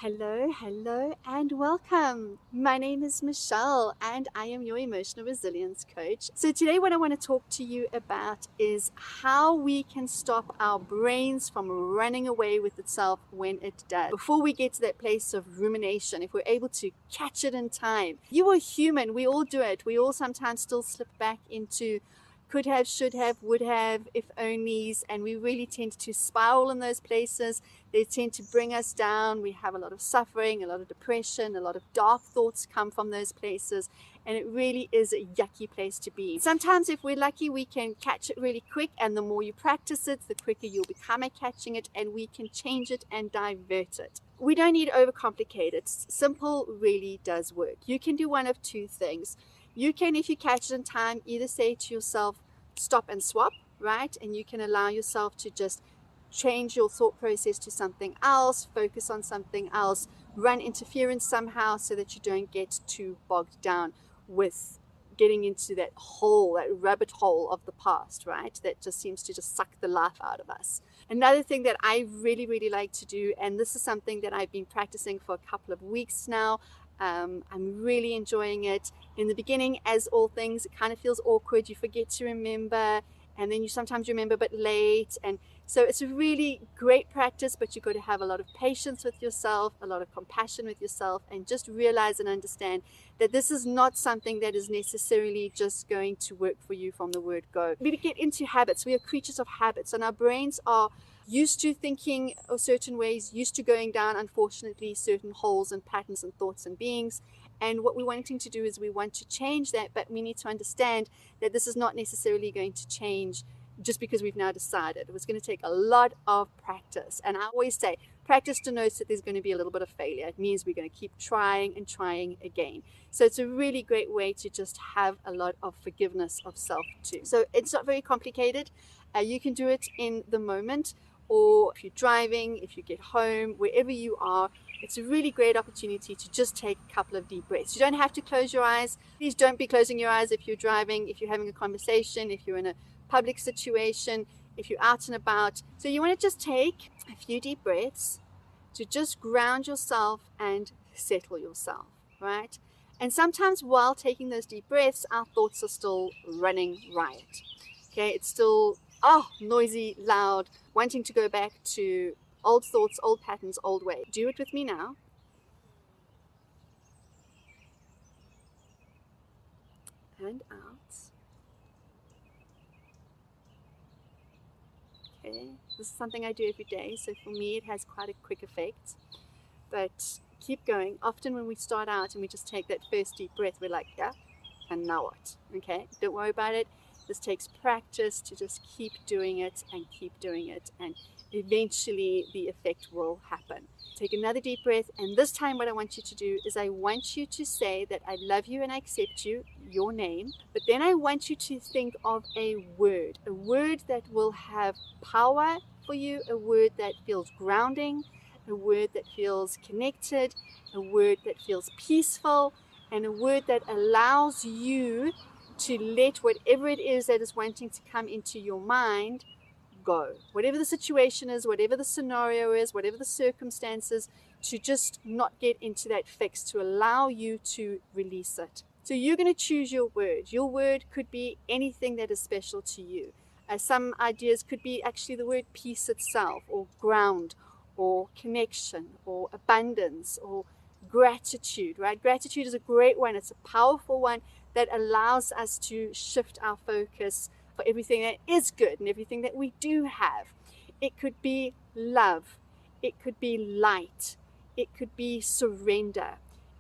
Hello, and welcome. My name is Michelle, and I am your emotional resilience coach. So, today, what I want to talk to you about is how we can stop our brains from running away with itself when it does. Before we get to that place of rumination, if we're able to catch it in time, you are human, we all do it. We all sometimes still slip back into could have, should have, would have, if onlys, and we really tend to spiral in those places. They tend to bring us down. We have a lot of suffering, a lot of depression, a lot of dark thoughts come from those places, and it really is a yucky place to be. Sometimes, if we're lucky, we can catch it really quick, and the more you practice it, the quicker you'll become at catching it, and we can change it and divert it. We don't need to overcomplicate it. Simple really does work. You can do one of two things. You can, if you catch it in time, either say to yourself, stop and swap, right? And you can allow yourself to just change your thought process to something else, focus on something else, run interference somehow so that you don't get too bogged down with getting into that hole, that rabbit hole of the past, right? That just seems to just suck the life out of us. Another thing that I really like to do, and this is something that I've been practicing for a couple of weeks now, I'm really enjoying it. In the beginning, as all things, it kind of feels awkward. You forget to remember, and then you sometimes remember but late. And so it's a really great practice, but you've got to have a lot of patience with yourself, a lot of compassion with yourself, and just realize and understand that this is not something that is necessarily just going to work for you from the word go. We get into habits. We are creatures of habits, and our brains are used to thinking certain ways, used to going down, unfortunately, certain holes and patterns and thoughts and beings. And what we're wanting to do is we want to change that, but we need to understand that this is not necessarily going to change just because we've now decided. It's going to take a lot of practice. And I always say, practice denotes that there's going to be a little bit of failure. It means we're going to keep trying and trying again. So it's a really great way to just have a lot of forgiveness of self too. So it's not very complicated. You can do it in the moment, or if you're driving, if you get home, wherever you are. It's a really great opportunity to just take a couple of deep breaths. You don't have to close your eyes. Please don't be closing your eyes if you're driving, if you're having a conversation, if you're in a public situation, if you're out and about. So you want to just take a few deep breaths to just ground yourself and settle yourself, right? And sometimes while taking those deep breaths, our thoughts are still running riot. Okay, it's still noisy, loud, wanting to go back to old thoughts, old patterns, old ways. Do it with me now. And out. Okay, this is something I do every day, so for me it has quite a quick effect. But keep going. Often when we start out and we just take that first deep breath, we're like, yeah, and now what? Okay, don't worry about it. This takes practice to just keep doing it and keep doing it, and eventually the effect will happen. Take another deep breath, and this time what I want you to do is I want you to say that I love you and I accept you, your name, but then I want you to think of a word that will have power for you, a word that feels grounding, a word that feels connected, a word that feels peaceful, and a word that allows you to let whatever it is that is wanting to come into your mind go. Whatever the situation is, whatever the scenario is, whatever the circumstances, to just not get into that fix, to allow you to release it. So you're going to choose your word. Your word could be anything that is special to you. Some ideas could be actually the word peace itself, or ground, or connection, or abundance, or gratitude, right? Gratitude is a great one. It's a powerful one that allows us to shift our focus for everything that is good and everything that we do have. It could be love. It could be light. It could be surrender.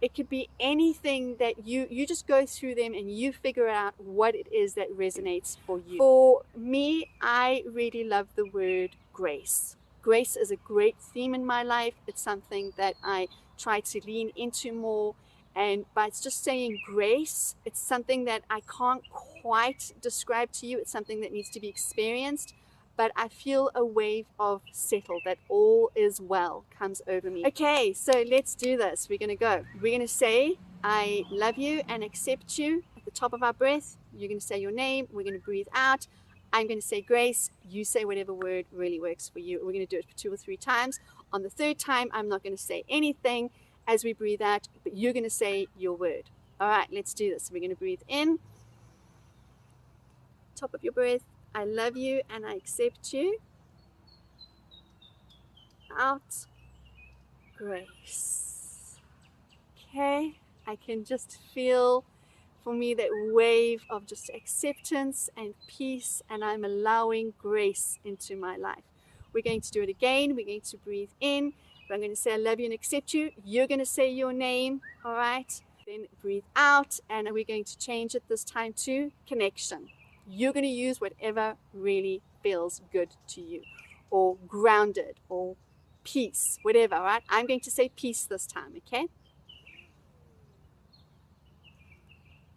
It could be anything that you just go through them and you figure out what it is that resonates for you. For me, I really love the word grace. Grace is a great theme in my life. It's something that I try to lean into more. And by just saying grace, it's something that I can't quite describe to you. It's something that needs to be experienced. But I feel a wave of settle, that all is well comes over me. Okay, so let's do this. We're going to go. We're going to say, I love you and accept you at the top of our breath. You're going to say your name. We're going to breathe out. I'm going to say grace. You say whatever word really works for you. We're going to do it for 2 or 3 times. On the third time, I'm not going to say anything as we breathe out, but you're going to say your word. All right, let's do this. We're going to breathe in. Top of your breath. I love you and I accept you. Out. Grace. Okay, I can just feel for me that wave of just acceptance and peace, and I'm allowing grace into my life. We're going to do it again. We're going to breathe in. I'm going to say I love you and accept you. You're going to say your name, all right? Then breathe out, and we're going to change it this time to connection. You're going to use whatever really feels good to you, or grounded, or peace, whatever, all right? I'm going to say peace this time, okay?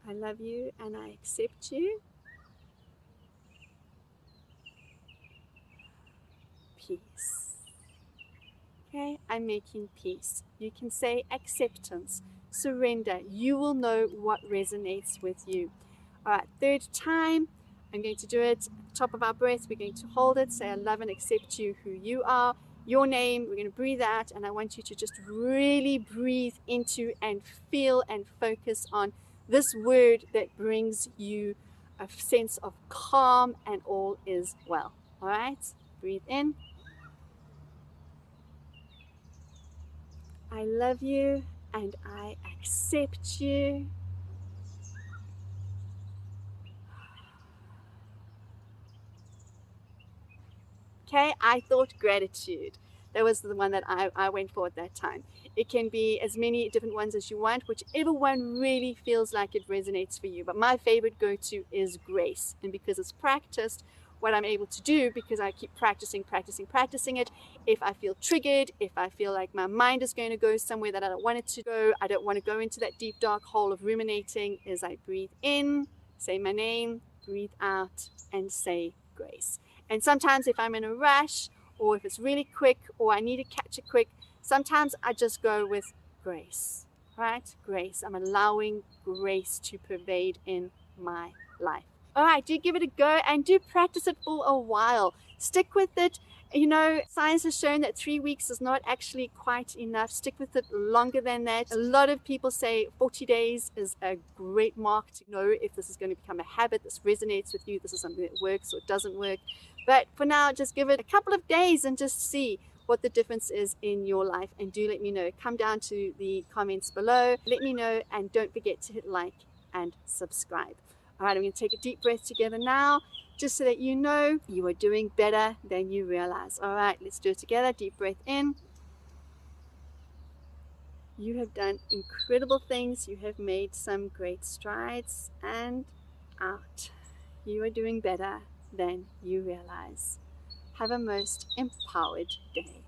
I love you and I accept you. Peace. Okay, I'm making peace. You can say acceptance, surrender. You will know what resonates with you. All right, third time, I'm going to do it at the top of our breath. We're going to hold it, say I love and accept you, who you are, your name. We're going to breathe out, and I want you to just really breathe into and feel and focus on this word that brings you a sense of calm and all is well. All right, breathe in. I love you and I accept you. Okay, I thought gratitude. That was the one that I went for at that time. It can be as many different ones as you want, whichever one really feels like it resonates for you. But my favorite go-to is grace. And because it's practiced, what I'm able to do, because I keep practicing it, if I feel triggered, if I feel like my mind is going to go somewhere that I don't want it to go, I don't want to go into that deep dark hole of ruminating, is I breathe in, say my name, breathe out, and say grace. And sometimes if I'm in a rush, or if it's really quick, or I need to catch it quick, sometimes I just go with grace, right? Grace. I'm allowing grace to pervade in my life. All right, do give it a go and do practice it for a while. Stick with it. You know, science has shown that 3 weeks is not actually quite enough. Stick with it longer than that. A lot of people say 40 days is a great mark to know if this is going to become a habit, this resonates with you, this is something that works or doesn't work. But for now, just give it a couple of days and just see what the difference is in your life. And do let me know. Come down to the comments below. Let me know, and don't forget to hit like and subscribe. All right, I'm going to take a deep breath together now, just so that you know you are doing better than you realize. All right, let's do it together. Deep breath in. You have done incredible things. You have made some great strides. And out. You are doing better than you realize. Have a most empowered day.